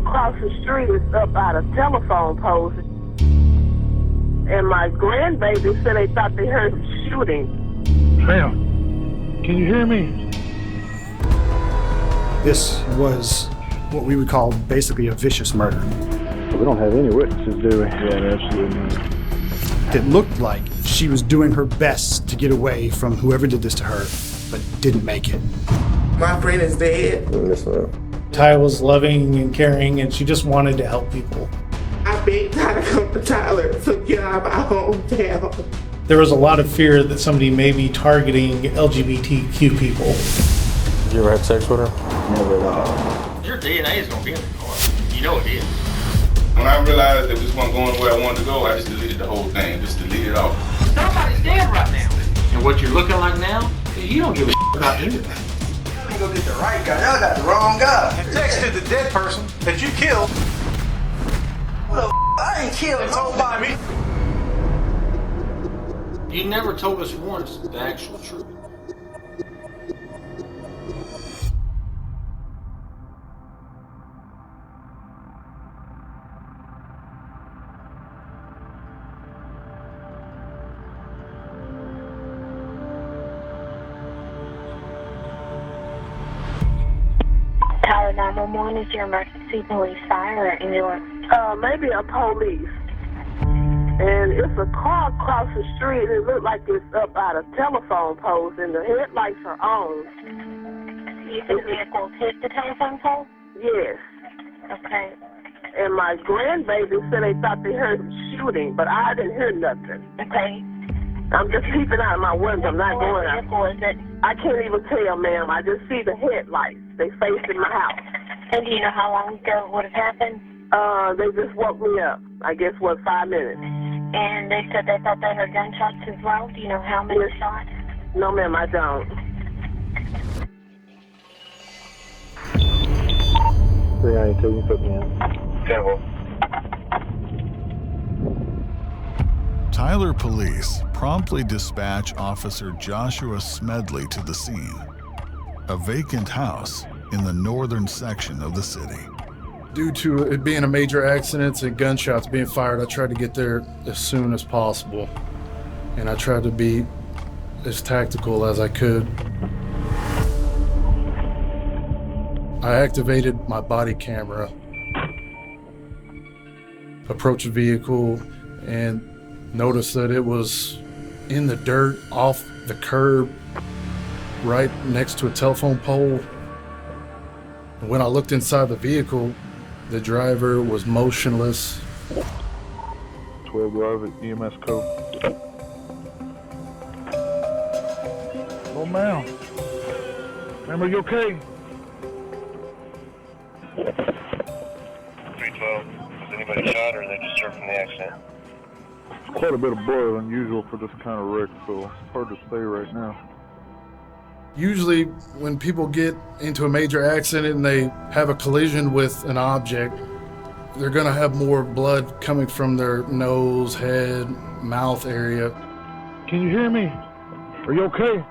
across the street is up out of telephone poles. And my grandbaby said they thought they heard shooting. Ma'am, can you hear me? This was what we would call basically a vicious murder. We don't have any witnesses, do we? Yeah, absolutely not. It looked like she was doing her best to get away from whoever did this to her, but didn't make it. My friend is dead. Ty was loving and caring, and she just wanted to help people. I begged Ty to come to Tyler to get out of my hometown. There was a lot of fear that somebody may be targeting LGBTQ people. Did you ever have sex with her? Never at all. Your DNA is going to be in the car. You know it is. When I realized that this wasn't going where I wanted to go, I just deleted the whole thing. Just delete it off. Somebody's dead right now. And what you're looking like now, you don't give a about anything. Let me go get the right guy. Y'all got the wrong guy. Texted the dead person that you killed. What the I ain't killed nobody. You never told us once the actual truth. Tyler 911 is your emergency police, fire, or ambulance? Maybe a police. And it's a car across the street, and it looked like it's up out of telephone poles, and the headlights are on. You think the vehicle hit the telephone pole? Yes. Okay. And my grandbaby said they thought they heard shooting, but I didn't hear nothing. Okay. I'm just peeping out of my window. I'm not going out. What vehicle is it? I can't even tell, ma'am. I just see the headlights. They facing my house. And do you know how long ago it would have happened? They just woke me up. I guess, 5 minutes. And they said they thought they heard gunshots as well. Do you know how many shots? No, ma'am, I don't. 392, you put me in. Devil. Tyler police promptly dispatch Officer Joshua Smedley to the scene, a vacant house in the northern section of the city. Due to it being a major accident and gunshots being fired, I tried to get there as soon as possible. And I tried to be as tactical as I could. I activated my body camera, approached the vehicle, and noticed that it was in the dirt off the curb right next to a telephone pole. And when I looked inside the vehicle, the driver was motionless. 12 drive at EMS code. Oh, ma'am. Ma'am, are you okay? 312. Was anybody shot or are they just hurt from the accident? Quite a bit of blood, unusual for this kind of wreck, so it's hard to say right now. Usually when people get into a major accident and they have a collision with an object, they're gonna have more blood coming from their nose, head, mouth area. Can you hear me? Are you okay?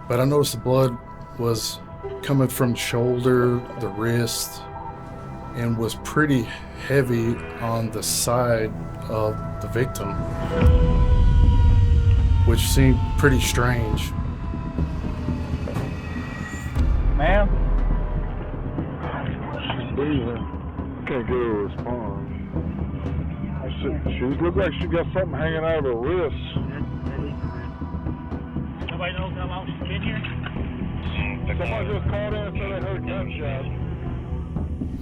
But I noticed the blood was coming from the shoulder, the wrist, and was pretty heavy on the side of the victim, which seemed pretty strange. Ma'am? She's breathing. Can't get her to respond. She looks like she got something hanging out of her wrist. Nobody knows how long she's been here? Somebody just called in and said they heard gunshots.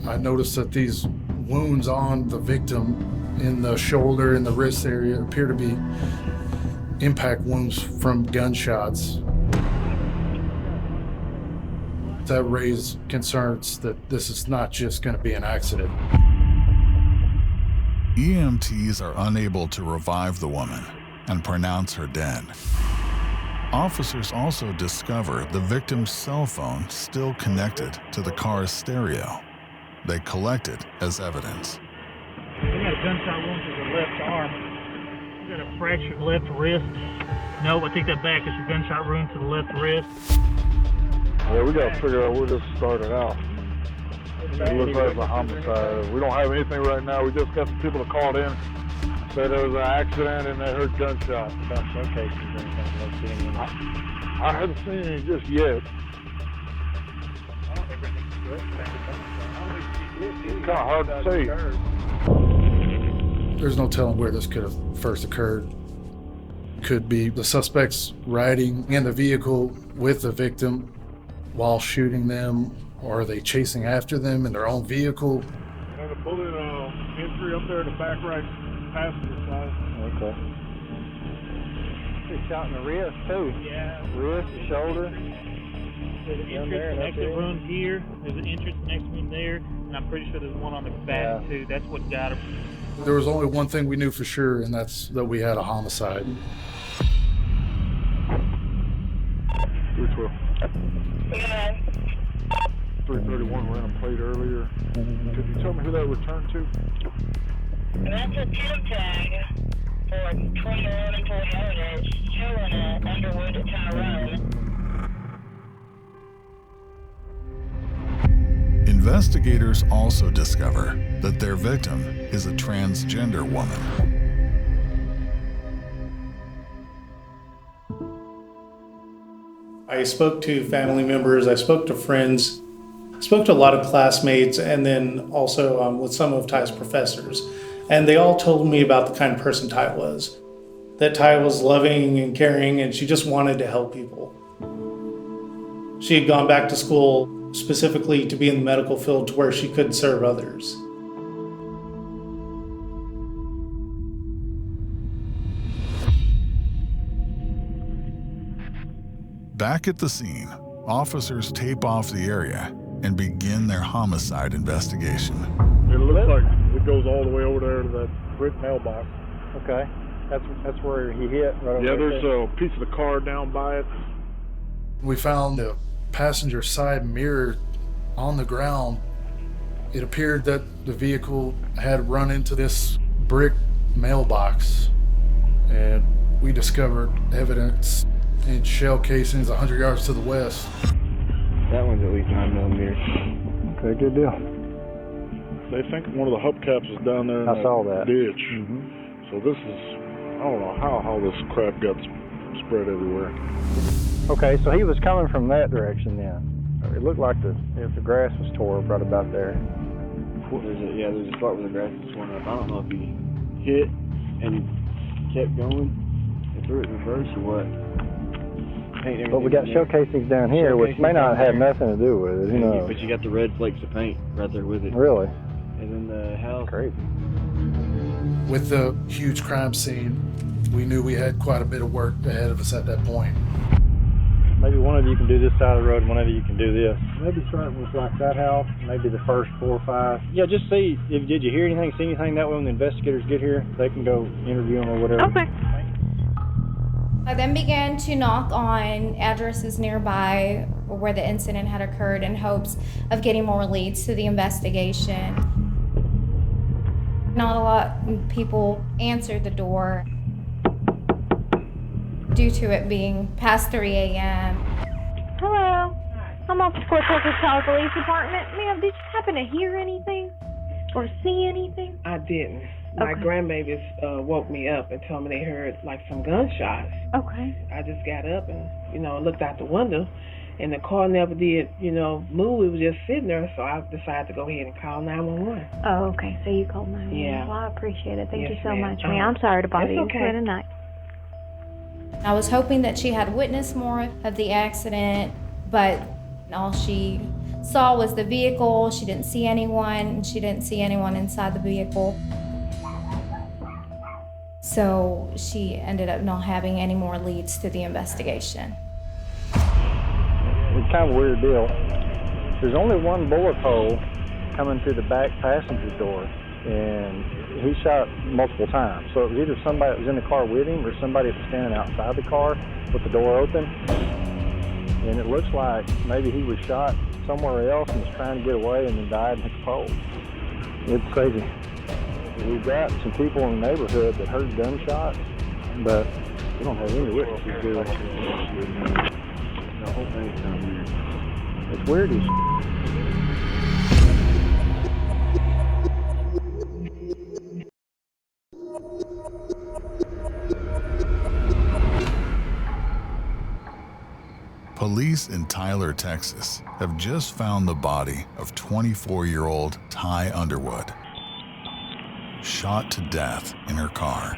I noticed that these wounds on the victim in the shoulder and the wrist area appear to be impact wounds from gunshots. That raised concerns that this is not just going to be an accident. EMTs are unable to revive the woman and pronounce her dead. Officers also discover the victim's cell phone still connected to the car's stereo. They collect it as evidence. We got a gunshot wound to the left arm. We got a fractured left wrist. No, I take that back. It's a gunshot wound to the left wrist. Yeah, we gotta figure out where this started out. It looks like a homicide. We don't have anything right now. We just got some people that called in, said there was an accident and they heard gunshots. About showcases or anything. I haven't seen any just yet. It's kind of hard to say. There's no telling where this could have first occurred. Could be the suspects riding in the vehicle with the victim while shooting them, or are they chasing after them in their own vehicle? And a bullet entry up there in the back right passenger side. Okay. He's shot in the wrist too. Yeah. Wrist, shoulder. There's an entrance connected room here. There's an entrance next one there, and I'm pretty sure there's one on the back too. That's what got him. There was only one thing we knew for sure, and that's that we had a homicide. 312. 331 random plate earlier. Could you tell me who that returned to? That's a temp tag for 21 Toyota showing Underwood at Tyrone. Investigators also discover that their victim is a transgender woman. I spoke to family members, I spoke to friends, I spoke to a lot of classmates, and then also with some of Ty's professors. And they all told me about the kind of person Ty was. That Ty was loving and caring, and she just wanted to help people. She had gone back to school specifically to be in the medical field to where she could serve others. Back at the scene, officers tape off the area and begin their homicide investigation. It looks like it goes all the way over there to that brick mailbox. Okay. That's where he hit. Right over there's a piece of the car down by it. We found the passenger side mirror on the ground. It appeared that the vehicle had run into this brick mailbox, and we discovered evidence in shell casings 100 yards to the west. That one's at least 9mm. Okay, good deal. They think one of the hubcaps is down there in I saw that ditch. Mm-hmm. So this is, I don't know how this crap got spread everywhere. Okay, so he was coming from that direction then. It looked like the grass was tore up right about there. There's a spot where the grass is torn up. I don't know if he hit and he kept going and threw it in reverse or what. But we got shell casings down here, which may not have nothing to do with it. Who knows? But you got the red flakes of paint right there with it. Really? And then the house. Crazy. With the huge crime scene, we knew we had quite a bit of work ahead of us at that point. Maybe one of you can do this side of the road, one of you can do this. Maybe starting with like that house, maybe the first 4 or 5. Yeah, just see, did you hear anything, see anything? That way when the investigators get here, they can go interview them or whatever. Okay. I then began to knock on addresses nearby where the incident had occurred in hopes of getting more leads to the investigation. Not a lot of people answered the door due to it being past 3 a.m. Hello. I'm off the Fort Texas Tower Police Department. Ma'am, did you happen to hear anything or see anything? I didn't. My grandbabies woke me up and told me they heard like some gunshots. Okay. I just got up and, looked out the window, and the car never did, move. It was just sitting there, so I decided to go ahead and call 911. Oh, okay. So you called 911. Yeah. Well, I appreciate it. Thank you so ma'am. much, ma'am. I'm sorry to bother you okay. for tonight. I was hoping that she had witnessed more of the accident, but all she saw was the vehicle. She didn't see anyone, and she didn't see anyone inside the vehicle. So she ended up not having any more leads to the investigation. It's kind of a weird deal. There's only one bullet hole coming through the back passenger door, and he shot multiple times. So it was either somebody that was in the car with him or somebody that was standing outside the car with the door open. And it looks like maybe he was shot somewhere else and was trying to get away and then died and hit the pole. It's crazy. We've got some people in the neighborhood that heard gunshots, but we don't have any witnesses to it. The whole thing's kind of weird. It's weird as Police in Tyler, Texas, have just found the body of 24-year-old Ty Underwood, shot to death in her car.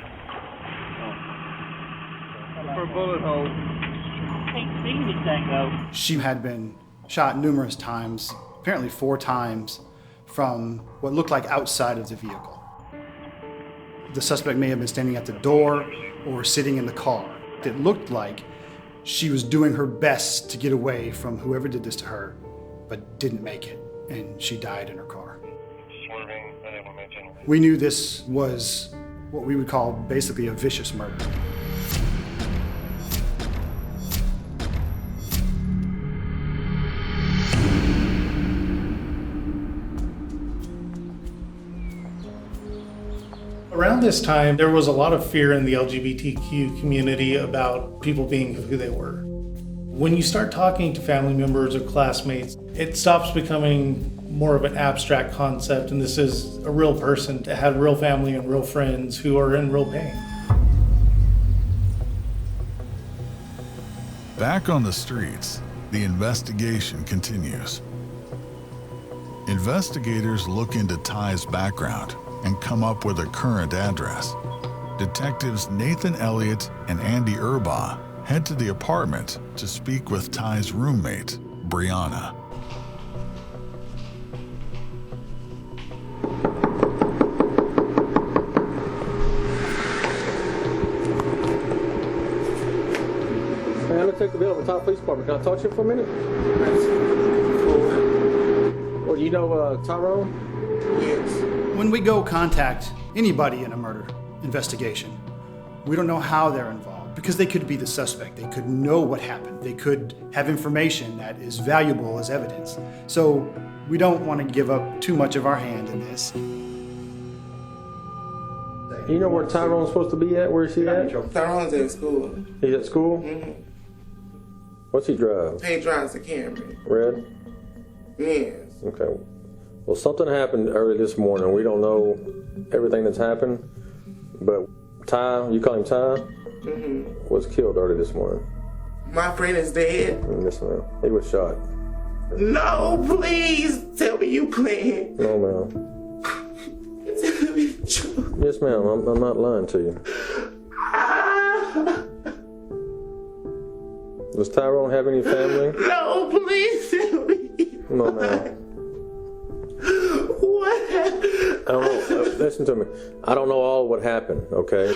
For a bullet hole. Can't see anything though. She had been shot numerous times, apparently 4 times, from what looked like outside of the vehicle. The suspect may have been standing at the door or sitting in the car. It looked like she was doing her best to get away from whoever did this to her, but didn't make it, and she died in her car. We knew this was what we would call basically a vicious murder. Around this time, there was a lot of fear in the LGBTQ community about people being who they were. When you start talking to family members or classmates, it stops becoming more of an abstract concept, and this is a real person that had real family and real friends who are in real pain. Back on the streets, the investigation continues. Investigators look into Ty's background and come up with a current address. Detectives Nathan Elliott and Andy Urbaugh head to the apartment to speak with Ty's roommate, Brianna. Hey, I'm gonna take the bill of the Tyler Police Department. Can I talk to you for a minute? Well, you know Tyrone? Yes. When we go contact anybody in a murder investigation, we don't know how they're involved because they could be the suspect. They could know what happened. They could have information that is valuable as evidence. So we don't want to give up too much of our hand in this. You know where Tyrone's supposed to be at? Where is he at? Tyrone's at school. He's at school? Mm-hmm. What's he drive? He drives a Camry. Red? Yes. Okay. Well, something happened early this morning. We don't know everything that's happened, but Ty, you call him Ty, was killed early this morning. My friend is dead. Yes, ma'am. He was shot. No, please tell me you playing. No, ma'am. Tell me the truth. Yes, ma'am. I'm not lying to you. Does Tyrone have any family? No, please tell me. No, ma'am. What happened? I don't know. Listen to me. I don't know all what happened, okay?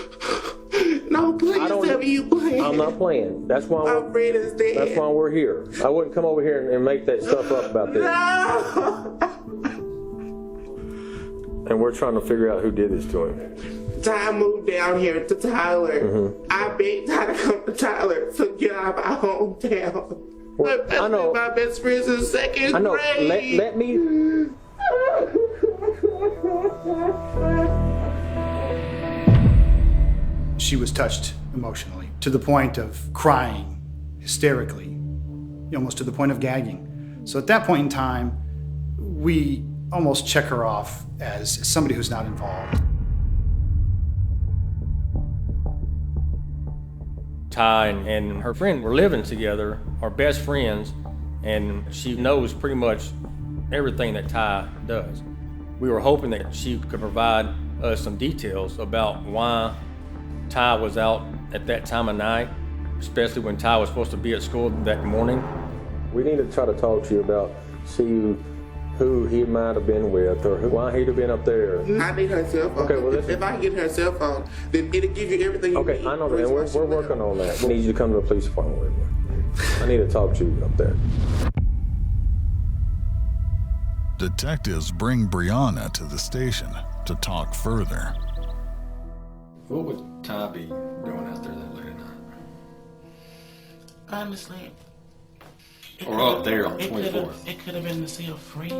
No, please tell me you playing. I'm not playing. That's why my friend is dead. That's why we're here. I wouldn't come over here and make that stuff up about this. No. And we're trying to figure out who did this to him. Ty moved down here to Tyler. I begged Ty to come to Tyler to get out of my hometown. Well, I know. My best friend's in second I know. grade. Let me. She was touched emotionally to the point of crying hysterically, almost to the point of gagging. So at that point in time, we almost check her off as somebody who's not involved. Ty and her friend were living together, are best friends, and she knows pretty much everything that Ty does. We were hoping that she could provide us some details about why Ty was out at that time of night, especially when Ty was supposed to be at school that morning. We need to try to talk to you about, see who he might have been with or why he'd have been up there. I need her cell phone. Okay, well, if I can get her cell phone, then it'll give you everything you need. Okay, I know that, and we're working on that. We need you to come to the police department with me. I need to talk to you up there. Detectives bring Brianna to the station to talk further. What would Ty be doing out there that late at night? Honestly, or up there on 24th? It could have been to see a friend.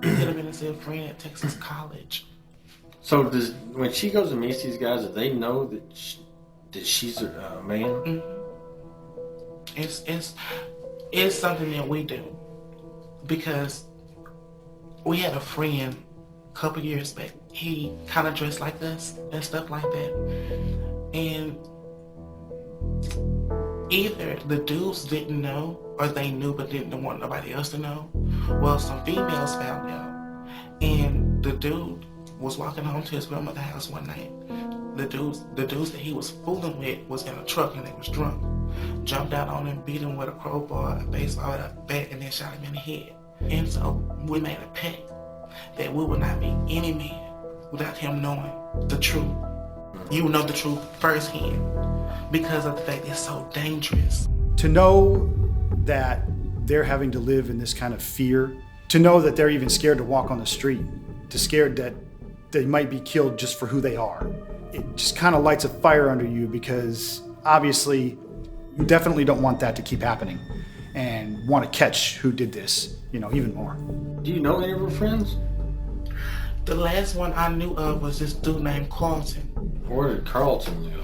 It could have been to see a friend at Texas College. So when she goes and meets these guys, do they know that she's a man? It's something that we do because we had a friend a couple years back. He kind of dressed like us and stuff like that, and Either the dudes didn't know, or they knew but didn't want nobody else to know. Well, some females found out, and the dude was walking home to his grandmother's house one night. The dudes that he was fooling with was in a truck and they was drunk. Jumped out on him, beat him with a crowbar, a baseball bat, and then shot him in the head. And so we made a pact that we would not be any man without him knowing the truth. You would know the truth firsthand because of the fact it's so dangerous. To know that they're having to live in this kind of fear, to know that they're even scared to walk on the street, to scared that they might be killed just for who they are, it just kind of lights a fire under you, because obviously you definitely don't want that to keep happening and want to catch who did this, even more. Do you know any of her friends? The last one I knew of was this dude named Carlton. Where did Carlton go?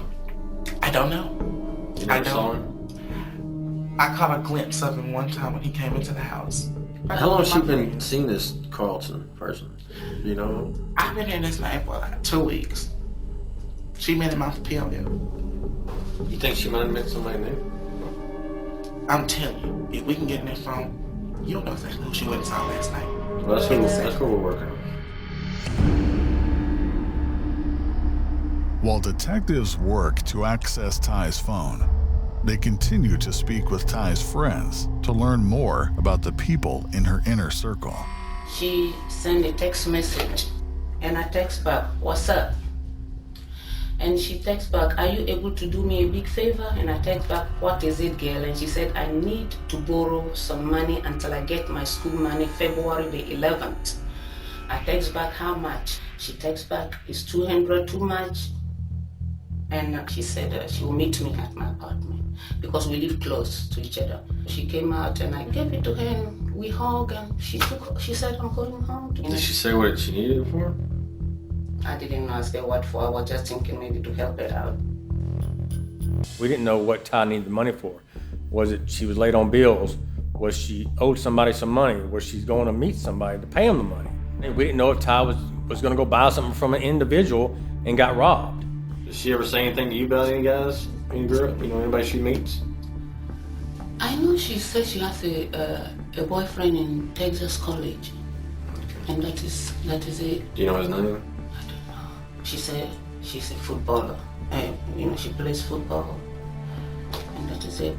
I don't know. You never saw him? I caught a glimpse of him one time when he came into the house. How long has she been seeing this Carlton person? Do you know? I've been in this man for like 2 weeks. She met him off the PLL. You think she might have met somebody new? I'm telling you, if we can get in that phone, you don't know exactly who she went and saw last night. Well, that's what we're working on. While detectives work to access Ty's phone, they continue to speak with Ty's friends to learn more about the people in her inner circle. She sent a text message, and I text back, "What's up?" And she texts back, "Are you able to do me a big favor?" And I text back, "What is it, girl?" And she said, "I need to borrow some money until I get my school money February the 11th. I text back, "How much?" She texts back, "Is 200 too much?" And she said she will meet me at my apartment because we live close to each other. She came out and I gave it to her and we hugged, and she said, "I'm going home." Did she say what she needed it for? I didn't ask her what for. I was just thinking maybe to help her out. We didn't know what Ty needed the money for. Was it she was late on bills? Was she owed somebody some money? Was she going to meet somebody to pay him the money? And we didn't know if Ty was going to go buy something from an individual and got robbed. Did she ever say anything to you about any guys when you grew up? You know, anybody she meets? I know she said she has a boyfriend in Texas College. And that is it. Do you know his name? She said she's a footballer. And, she plays football. And that is it.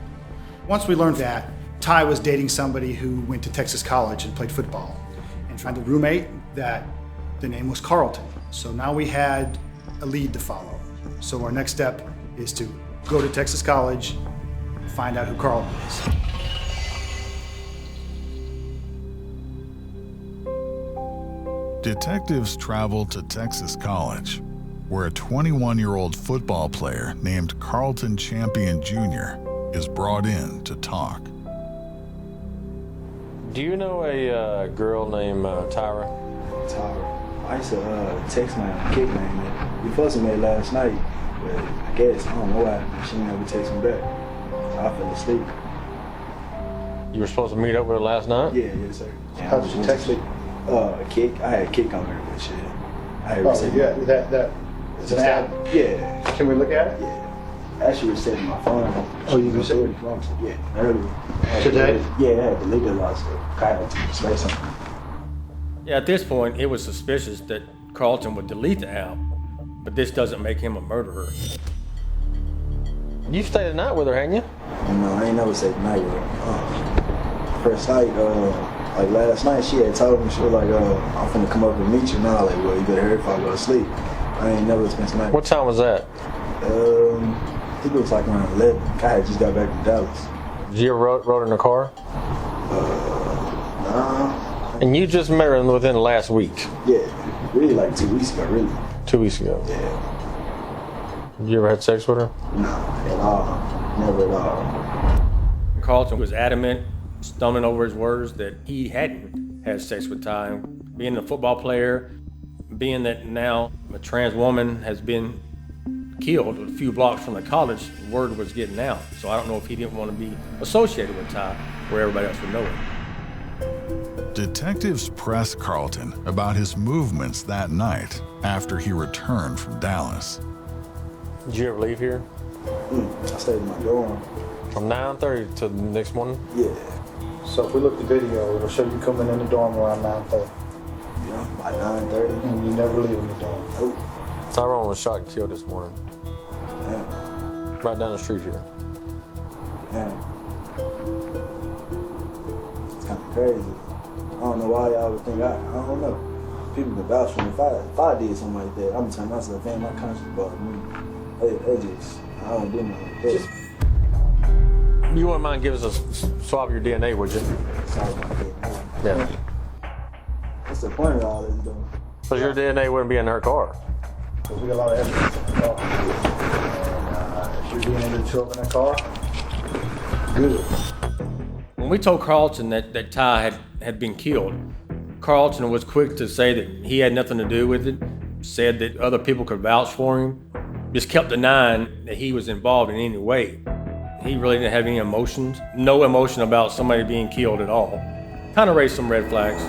Once we learned that, Ty was dating somebody who went to Texas College and played football. And found a roommate that the name was Carlton. So now we had a lead to follow. So our next step is to go to Texas College, find out who Carlton is. Detectives travel to Texas College, where a 21-year-old football player named Carlton Champion Jr. is brought in to talk. Do you know a girl named Tyra? Tyra. I used to text my kick name. We fussing made last night, but I guess, I don't know why, she never text me back. So I fell asleep. You were supposed to meet up with her last night? Yeah, yes, sir. How did you text me? Kick. I had kick on her, but shit. I had it's an ad? Yeah. Can we look at it? Yeah. I actually reset my phone. Oh, you reset it? Yeah, earlier. Today? Yeah, I had deleted a lot of stuff. I had to say something. Yeah, at this point, it was suspicious that Carlton would delete the app, but this doesn't make him a murderer. You stayed the night with her, hadn't you? No, I ain't never stayed the night with her. First night, like last night, she had told me, she was like, I'm finna come up and meet you now. Like, well, you better hurry if I go to sleep. I ain't never spent the night. What time was that? I think it was like around 11. I had just got back from Dallas. Did you ever rode in a car? Nah. And you just met her within the last week? Yeah, really like 2 weeks ago, really. 2 weeks ago? Yeah. You ever had sex with her? Nah, at all. Never at all. Carlton was adamant, stumbling over his words, that he hadn't had sex with Ty. Being a football player, being that now a trans woman has been killed a few blocks from the college, word was getting out. So I don't know if he didn't want to be associated with Ty where everybody else would know him. Detectives press Carlton about his movements that night after he returned from Dallas. Did you ever leave here? I stayed in my dorm. From 9:30 to the next morning? Yeah. So if we look at the video, it'll show you coming in the dorm around 9:30. Yeah, by 9:30. And you never leaving the dorm. Nope. Tyrone was shot and killed this morning. Damn. Right down the street here. Damn. It's kind of crazy. I don't know why y'all would think I don't know. People can vouch for me. If I did something like that, I'm gonna tell myself, man, my conscience bothers me. They just, I don't do nothing like that. You wouldn't mind giving us a swab of your DNA, would you? Sorry about that. Yeah. What's the point of all this, though? Because your DNA wouldn't be in her car. Because we got a lot of evidence in the car. And if your DNA didn't show up in that car, good. When we told Carlton that Ty had been killed, Carlton was quick to say that he had nothing to do with it, said that other people could vouch for him, just kept denying that he was involved in any way. He really didn't have any emotions, no emotion about somebody being killed at all. Kind of raised some red flags.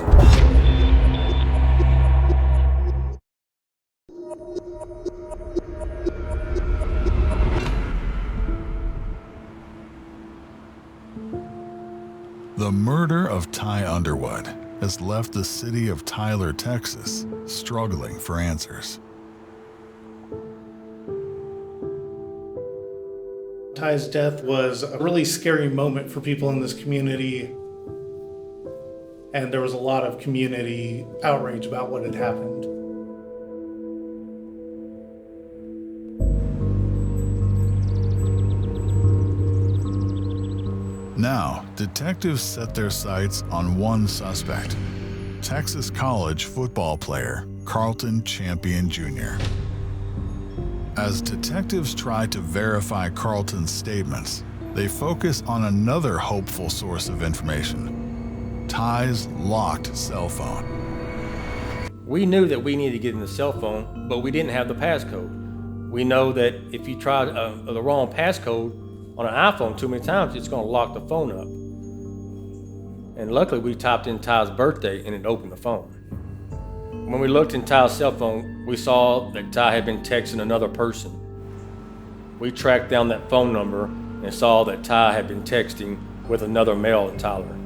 The murder of Ty Underwood has left the city of Tyler, Texas, struggling for answers. Ty's death was a really scary moment for people in this community, and there was a lot of community outrage about what had happened. Now, detectives set their sights on one suspect, Texas College football player Carlton Champion Jr. As detectives try to verify Carlton's statements, they focus on another hopeful source of information, Ty's locked cell phone. We knew that we needed to get in the cell phone, but we didn't have the passcode. We know that if you try the wrong passcode on an iPhone too many times, it's going to lock the phone up. And luckily, we typed in Ty's birthday and it opened the phone. When we looked in Ty's cell phone, we saw that Ty had been texting another person. We tracked down that phone number and saw that Ty had been texting with another male in Tyler.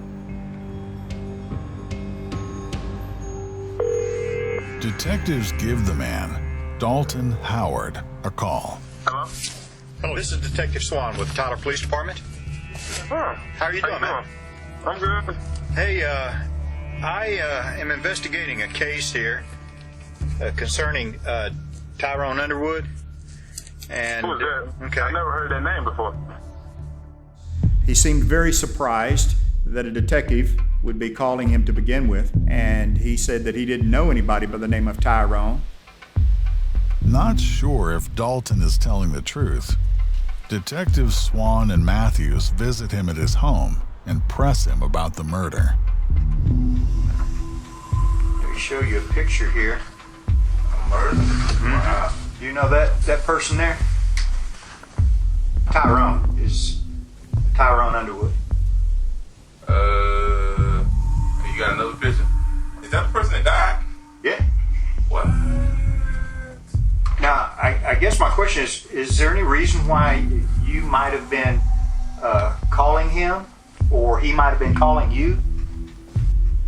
Detectives give the man, Dalton Howard, a call. Hello? Hello, this is Detective Swan with Tyler Police Department. How are you doing, man? I'm good. Hey, I am investigating a case here concerning Tyrone Underwood. And, who is that? Okay. I never heard that name before. He seemed very surprised that a detective would be calling him to begin with, and he said that he didn't know anybody by the name of Tyrone. Not sure if Dalton is telling the truth. Detectives Swan and Matthews visit him at his home and press him about the murder. Let me show you a picture here. A murder? Wow. Do you know that person there? Tyrone is Tyrone Underwood. You got another picture? Is that the person that died? Yeah. What? Now, I guess my question is there any reason why you might have been calling him, or he might have been calling you?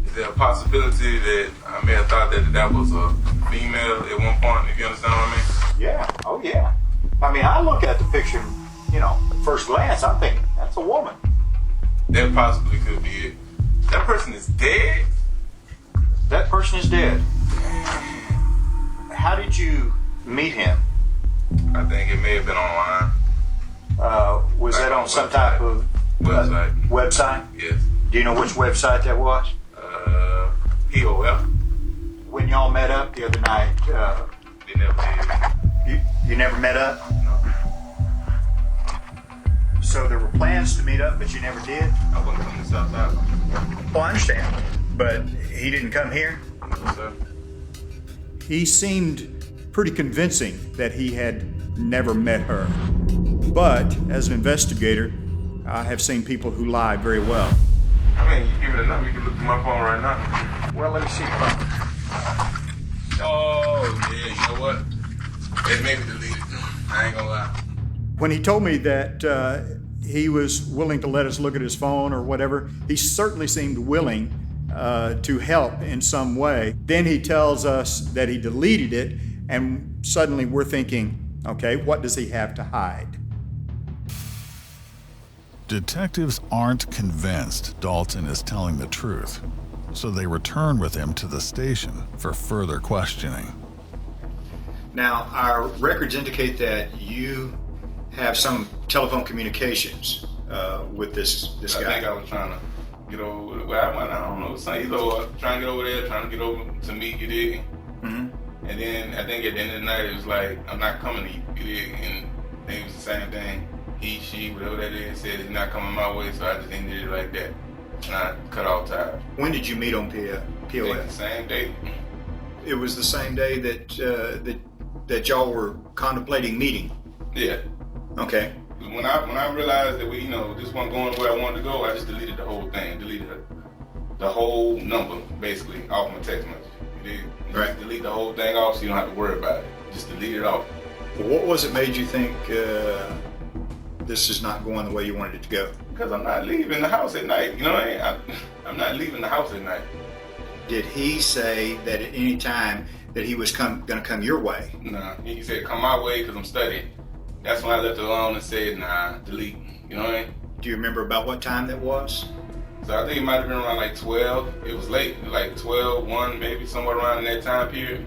Is there a possibility that I may have thought that was a female at one point, if you understand what I mean? Yeah. Oh, yeah. I mean, I look at the picture, at first glance, I'm thinking, that's a woman. That possibly could be it. That person is dead? That person is dead. How did you meet him? I think it may have been online. Was that on some type of website? Yes. Do you know which website that was? POF. When y'all met up the other night, They never did. you never met up? No. So there were plans to meet up, but you never did? I wasn't coming to South Africa. Well, I understand. But he didn't come here? No, sir. He seemed pretty convincing that he had never met her. But as an investigator, I have seen people who lie very well. I mean, you give me the number, you can look through my phone right now. Well, let me see. Oh, yeah, you know what? It may be deleted. I ain't gonna lie. When he told me that he was willing to let us look at his phone or whatever. He certainly seemed willing to help in some way. Then he tells us that he deleted it, and suddenly we're thinking, okay, what does he have to hide? Detectives aren't convinced Dalton is telling the truth, so they return with him to the station for further questioning. Now, our records indicate that you have some telephone communications with this guy. I think I was trying to get over where I went. I don't know. So either trying to get over there, trying to get over to meet you, dig? Mm-hmm. And then I think at the end of the night, it was like, I'm not coming to you, dig? And I think it was the same thing. He, she, whatever that is, said it's not coming my way, so I just ended it like that. And I cut off ties. When did you meet on POF? The same day. It was the same day that y'all were contemplating meeting? Yeah. Okay. When I realized that we, this wasn't going the way I wanted to go, I just deleted the whole thing. Deleted the whole number, basically, off my text message. Right. Just delete the whole thing off so you don't have to worry about it. Just delete it off. Well, what was it made you think this is not going the way you wanted it to go? Because I'm not leaving the house at night. You know what I mean? I'm not leaving the house at night. Did he say that at any time that he was going to come your way? Nah, he said come my way because I'm studying. That's when I left it alone and said, nah, delete. You know what I mean? Do you remember about what time that was? So I think it might have been around like 12. It was late, like 12, 1, maybe somewhere around in that time period.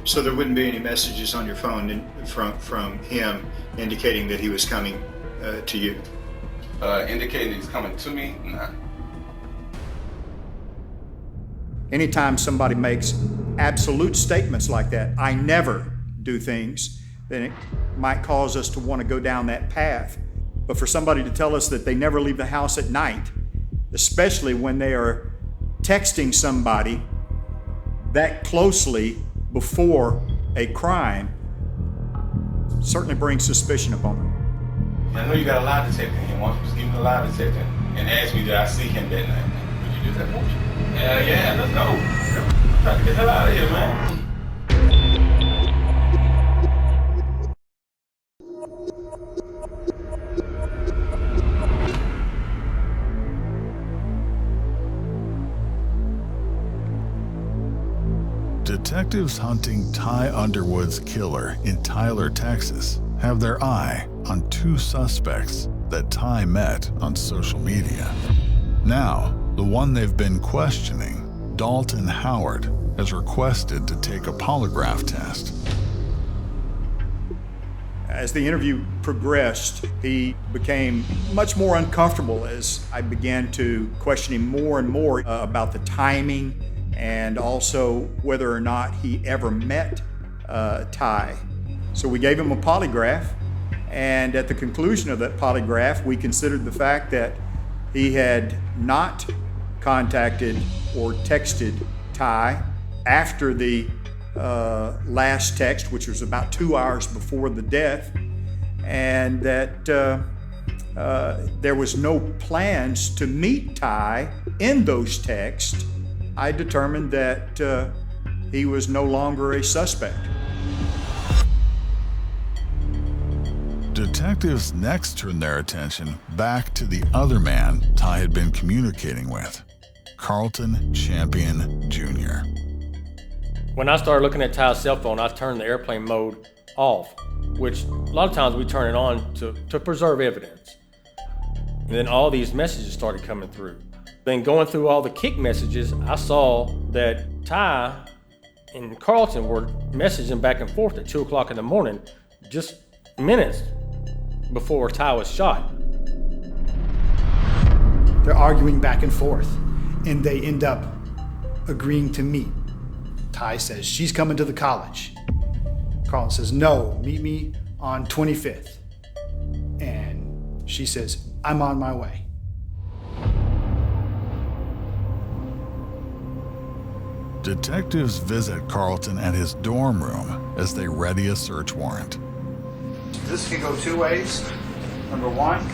So there wouldn't be any messages on your phone from him indicating that he was coming to you? Indicating he's coming to me? Nah. Anytime somebody makes absolute statements like that, I never do things, then it might cause us to want to go down that path. But for somebody to tell us that they never leave the house at night, especially when they are texting somebody that closely before a crime, certainly brings suspicion upon them. I know you got a lie detector here. Why don't you just give me a lie detector and ask me that I see him that night? Would you do that, won't you? Yeah, let's go. I'm trying to get the hell out of here, man. Detectives hunting Ty Underwood's killer in Tyler, Texas, have their eye on two suspects that Ty met on social media. Now, the one they've been questioning, Dalton Howard, has requested to take a polygraph test. As the interview progressed, he became much more uncomfortable as I began to question him more and more about the timing and also whether or not he ever met Ty. So we gave him a polygraph, and at the conclusion of that polygraph, we considered the fact that he had not contacted or texted Ty after the last text, which was about 2 hours before the death, and that there was no plans to meet Ty in those texts. I determined that he was no longer a suspect. Detectives next turned their attention back to the other man Ty had been communicating with, Carlton Champion Jr. When I started looking at Ty's cell phone, I turned the airplane mode off, which a lot of times we turn it on to preserve evidence. And then all these messages started coming through. Then going through all the kick messages, I saw that Ty and Carlton were messaging back and forth at 2 o'clock in the morning, just minutes before Ty was shot. They're arguing back and forth, and they end up agreeing to meet. Ty says, she's coming to the college. Carlton says, no, meet me on 25th. And she says, I'm on my way. Detectives visit Carlton at his dorm room as they ready a search warrant. This can go two ways. Number one,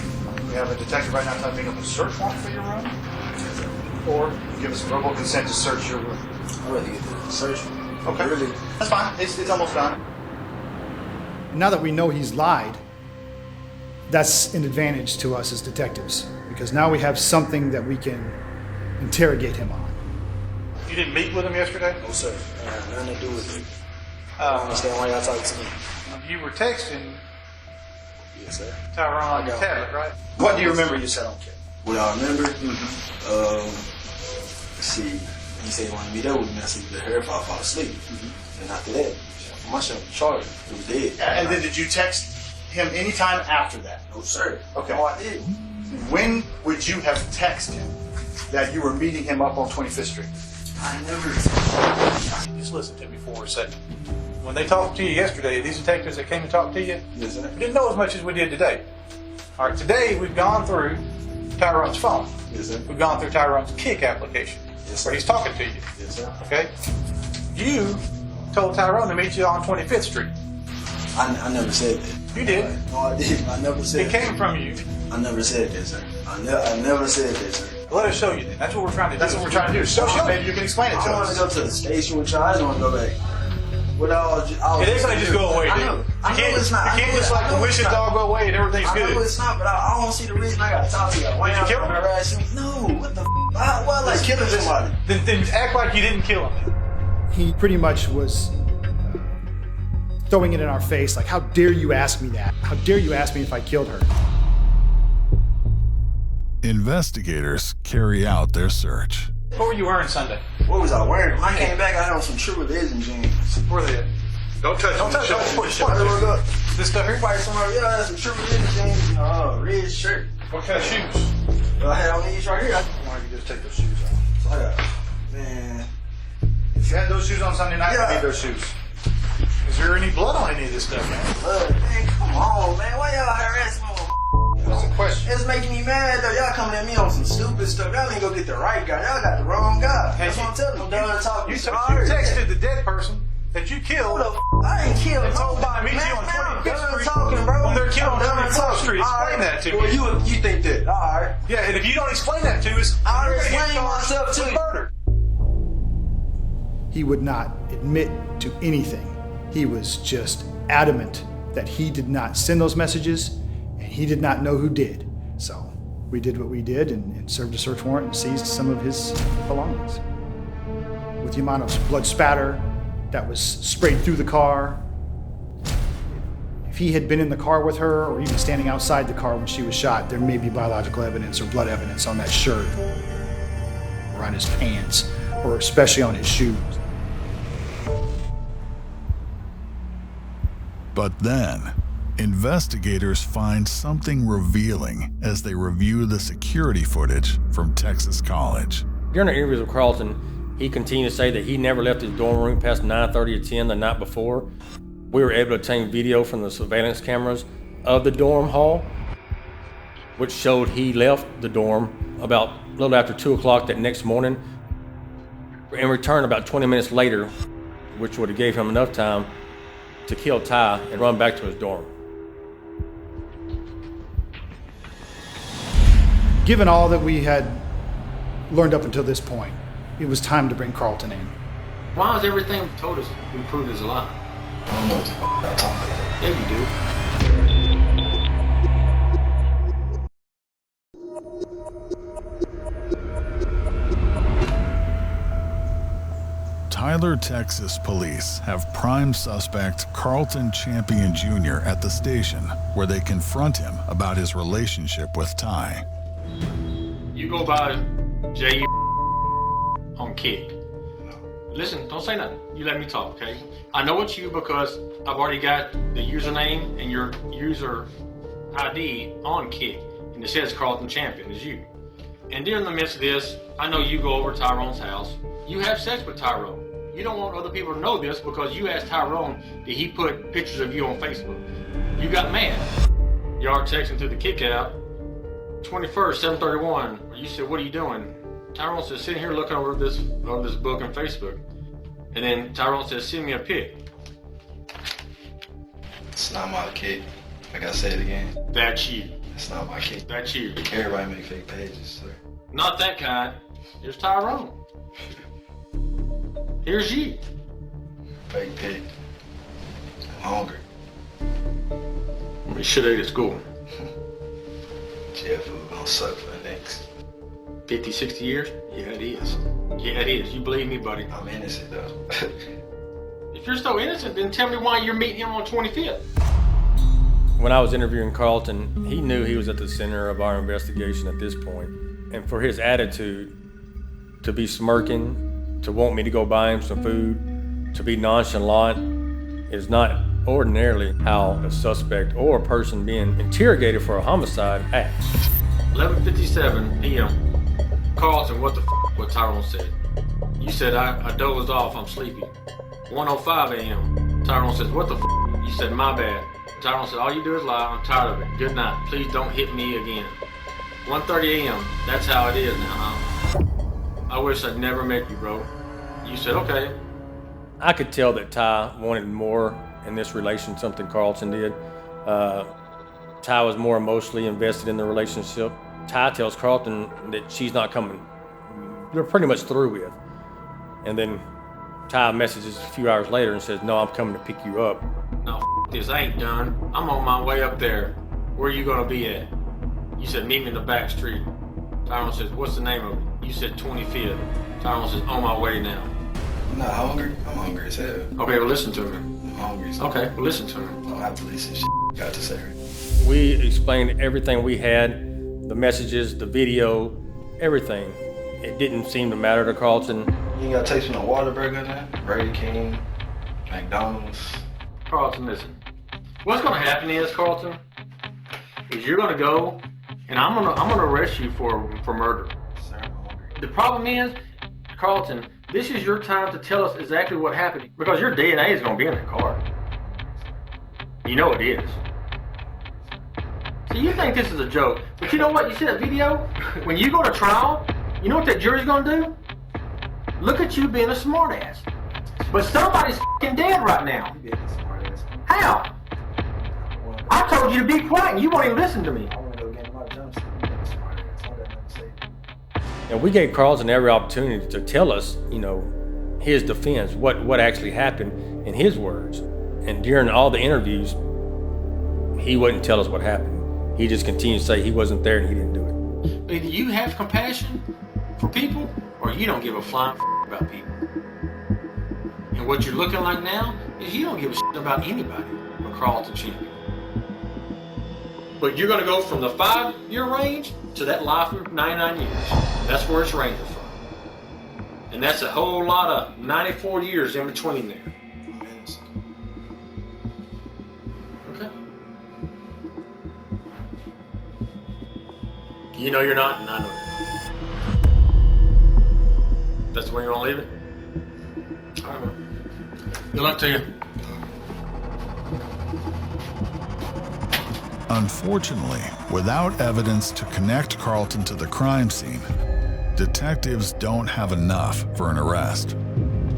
we have a detective right now typing up a search warrant for your room, or give us verbal consent to search your room. I'd rather get the search. Okay, Really? that's fine. It's almost done. Now that we know he's lied, That's an advantage to us as detectives, because now we have something that we can interrogate him on. You didn't meet with him yesterday? No, sir. Nothing to do with it. I don't understand why y'all talking to me. You were texting Yes, sir. Tyrone on your tablet, right? What do you remember you said on camera? What I remember? Let's see. He said he wanted to meet up with me. I said, you better if I fall asleep. And after that, my shit was charged. It was dead. And then did you text him anytime after that? No, sir. Okay. No, I did. When would you have texted him that you were meeting him up on 25th Street? I never. Just listen to me for a second. When they talked to you yesterday, these detectives that came and talked to you, Yes, sir. we didn't know as much as we did today. All right, today we've gone through Tyrone's phone. Yes, sir. We've gone through Tyrone's Kick application, Yes, where sir. he's talking to you. Yes, sir. Okay? You told Tyrone to meet you on 25th Street. I never said that. You did. No, I didn't. I never said It that. came from you. I never said that, sir. I never said that, sir. Let us show you then. That's what we're trying to do. That's what we're trying to do. So maybe you can explain it I to don't want to us. go to the station with y'all. I just want to go back. It ain't gonna just go away, dude. I know it's not. You can't just like the wishes all go away and everything's I good. know it's not, but I don't see the reason I got to talk to you. Why Did you kill him? No, what the f***? Why like killing somebody? Then act like you didn't kill him. He pretty much was throwing it in our face, like, how dare you ask me that? How dare you ask me if I killed her? Investigators carry out their search. What were you wearing Sunday? What was I wearing? When I came back, I had on some True Religion jeans. Where are they at? Don't touch them. Don't touch Look. This stuff here? Probably somewhere. Yeah, I had some True Religion jeans and a red shirt. What kind of shoes? I had on these right here. Why don't you just take those shoes off? So I got, man. If you had those shoes on Sunday night, Yeah. you need those shoes. Is there any blood on any of this stuff, man? Blood, man, come on, man. Why y'all harassing me? That's a question. It's making me mad though. Y'all coming at me on some stupid stuff. Y'all ain't go get the right guy. Y'all got the wrong guy. That's what I'm telling you. I'm done talking. You Sorry. texted the dead person that you killed. I ain't killed and told nobody. them to meet you Man, on I'm 25th done Street. talking, bro. When they're killed on I'm done 24th talking. Street. Explain that to me. Well, you think that. All right. Yeah, and if you don't explain that to us, I'll you're gonna get explain charged myself with to you. murder. He would not admit to anything. He was just adamant that he did not send those messages and he did not know who did. So we did what we did and served a search warrant and seized some of his belongings. With the amount of blood spatter that was sprayed through the car, if he had been in the car with her or even standing outside the car when she was shot, there may be biological evidence or blood evidence on that shirt or on his pants or especially on his shoes. But then, investigators find something revealing as they review the security footage from Texas College. During our interviews with Carlton, he continued to say that he never left his dorm room past 9:30 or 10 the night before. We were able to obtain video from the surveillance cameras of the dorm hall, which showed he left the dorm about a little after 2 o'clock that next morning and returned about 20 minutes later, which would have gave him enough time to kill Ty and run back to his dorm. Given all that we had learned up until this point, it was time to bring Carlton in. Why is everything told us we proved is a lie? I don't know what the f*** y'all talking about. Yeah, you do. Tyler, Texas police have prime suspect Carlton Champion Jr. at the station where they confront him about his relationship with Ty. You go by J on Kick. Listen, don't say nothing. You let me talk, okay? I know it's you because I've already got the username and your user ID on Kick, and it says Carlton Champion is you. And during the midst of this, I know you go over to Tyrone's house. You have sex with Tyrone. You don't want other people to know this because you asked Tyrone that he put pictures of you on Facebook. You got mad. You are texting through the Kick app. 21st, 7:31. You said, "What are you doing?" Tyrone says, "Sitting here looking over this book on Facebook." And then Tyrone says, "Send me a pic." It's not my kid. I gotta say it again. That's you. It's not my kid. That's you. Everybody make fake pages, sir. Not that kind. Here's Tyrone. Here's you. Fake pig. I'm hungry. You should have ate at school. Jail food gonna suck for the next 50, 60 years? Yeah, it is. Yeah, it is. You believe me, buddy. I'm innocent, though. If you're so innocent, then tell me why you're meeting him on 25th. When I was interviewing Carlton, he knew he was at the center of our investigation at this point. And for his attitude to be smirking, to want me to go buy him some food, to be nonchalant, is not ordinarily how a suspect or a person being interrogated for a homicide acts. 11:57 p.m. Carlton, what the what Tyrone said. You said, I dozed off, I'm sleepy. 1:05 a.m. Tyrone says, what the You said, my bad. Tyrone said, all you do is lie, I'm tired of it. Good night, please don't hit me again. 1:30 a.m. That's how it is now, huh? I wish I'd never met you, bro. You said, okay. I could tell that Ty wanted more in this relation, something Carlton did. Ty was more emotionally invested in the relationship. Ty tells Carlton that she's not coming. They're pretty much through with. And then Ty messages a few hours later and says, no, I'm coming to pick you up. No, this ain't done. I'm on my way up there. Where you gonna be at? You said, meet me in the back street. Tyrone says, what's the name of it? You said 25th. Tyrone says, on my way now. I'm not hungry. I'm hungry as hell. Okay, well listen to me. I'm hungry. So okay, well listen to me. I don't have to listen to shit you got to say. We explained everything we had, the messages, the video, everything. It didn't seem to matter to Carlton. You ain't got to taste no Whataburger now? Burger King, McDonald's. Carlton, listen. What's gonna happen is, Carlton, is you're gonna go and I'm gonna arrest you for murder. Sir, I'm hungry. The problem is, Carlton, this is your time to tell us exactly what happened because your DNA is gonna be in the car. You know it is. So you think this is a joke, but you know what? You see that video? When you go to trial, you know what that jury's gonna do? Look at you being a smartass. But somebody's f***ing dead right now. How? I told you to be quiet and you won't even listen to me. And we gave Carlton every opportunity to tell us, you know, his defense, what actually happened in his words. And during all the interviews, he wouldn't tell us what happened. He just continued to say he wasn't there and he didn't do it. Either you have compassion for people or you don't give a flying about people. And what you're looking like now is you don't give a shit about anybody but Carlton Champion. But you're gonna go from the 5-year range to that life of 99 years. That's where it's ranging from. And that's a whole lot of 94 years in between there. Okay. You know you're not, and I know you're not. That's the way you wanna leave it? All right, man. Good luck to you. Unfortunately, without evidence to connect Carlton to the crime scene, detectives don't have enough for an arrest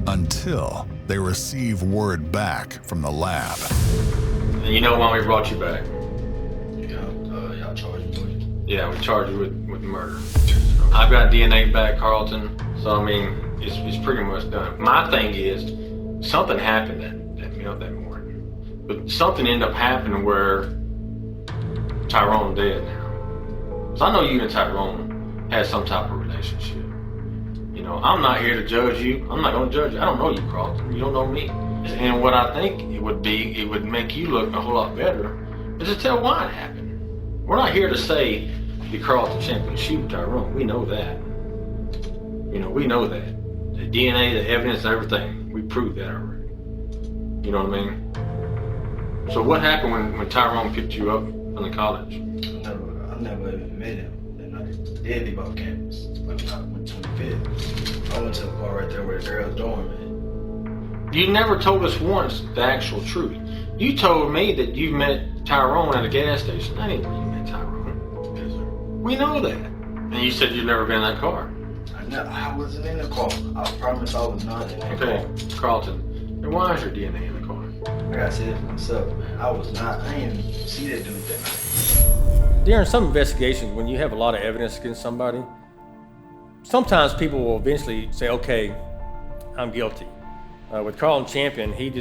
until they receive word back from the lab. And you know why we brought you back? Y'all charged me. Yeah, we charged you with murder. I've got DNA back, Carlton, so I mean, it's pretty much done. My thing is, something happened that morning. But something ended up happening where Tyrone dead now. So I know you and Tyrone had some type of relationship. You know, I'm not here to judge you. I'm not going to judge you. I don't know you, Carlton. You don't know me. And what I think it would make you look a whole lot better is to tell why it happened. We're not here to say the Carlton Champion shoot Tyrone. We know that. You know, we know that. The DNA, the evidence, everything. We proved that already. You know what I mean? So what happened when Tyrone picked you up from the college? I never even met him. Then I did leave off campus. When I went 25th. I went to the bar right there where the girls dorm at. You never told us once the actual truth. You told me that you met Tyrone at a gas station. I didn't know you met Tyrone. Yes, sir. We know that. And you said you've never been in that car. I wasn't in the car. I promise I was not in that car. Okay, Carlton, then why is your DNA in the car? I gotta say it for myself, man. I didn't even see that dude that night. During some investigations, when you have a lot of evidence against somebody, sometimes people will eventually say, okay, I'm guilty. With Carlton Champion, he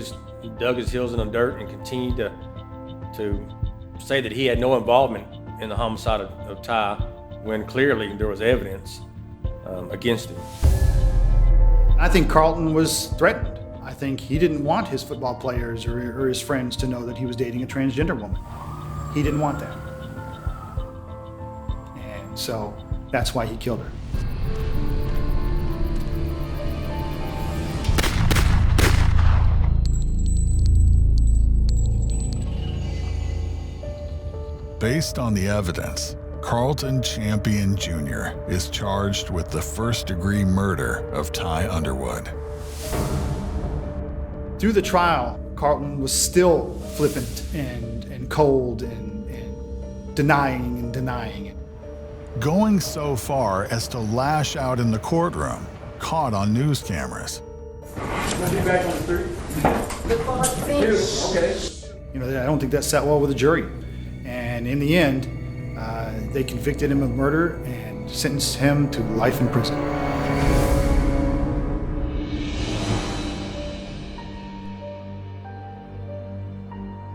dug his heels in the dirt and continued to say that he had no involvement in the homicide of Ty when clearly there was evidence against him. I think Carlton was threatened. I think he didn't want his football players or his friends to know that he was dating a transgender woman. He didn't want that. And so that's why he killed her. Based on the evidence, Carlton Champion Jr. is charged with the first-degree murder of Ty Underwood. Through the trial, Carlton was still flippant and cold and denying it. Going so far as to lash out in the courtroom, caught on news cameras. I'll be back on the 3. Okay. You know, I don't think that sat well with the jury. And in the end, they convicted him of murder and sentenced him to life in prison.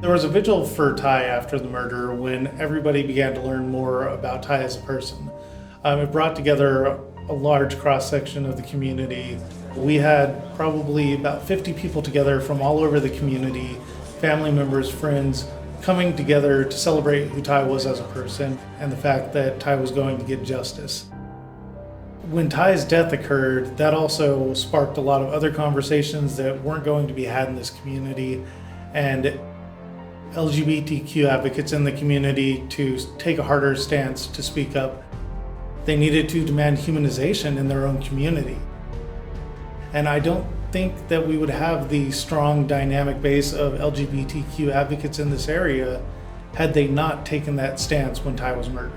There was a vigil for Ty after the murder when everybody began to learn more about Ty as a person. It brought together a large cross-section of the community. We had probably about 50 people together from all over the community, family members, friends, coming together to celebrate who Ty was as a person and the fact that Ty was going to get justice. When Ty's death occurred, that also sparked a lot of other conversations that weren't going to be had in this community, and LGBTQ advocates in the community to take a harder stance to speak up. They needed to demand humanization in their own community. And I don't think that we would have the strong dynamic base of LGBTQ advocates in this area had they not taken that stance when Ty was murdered.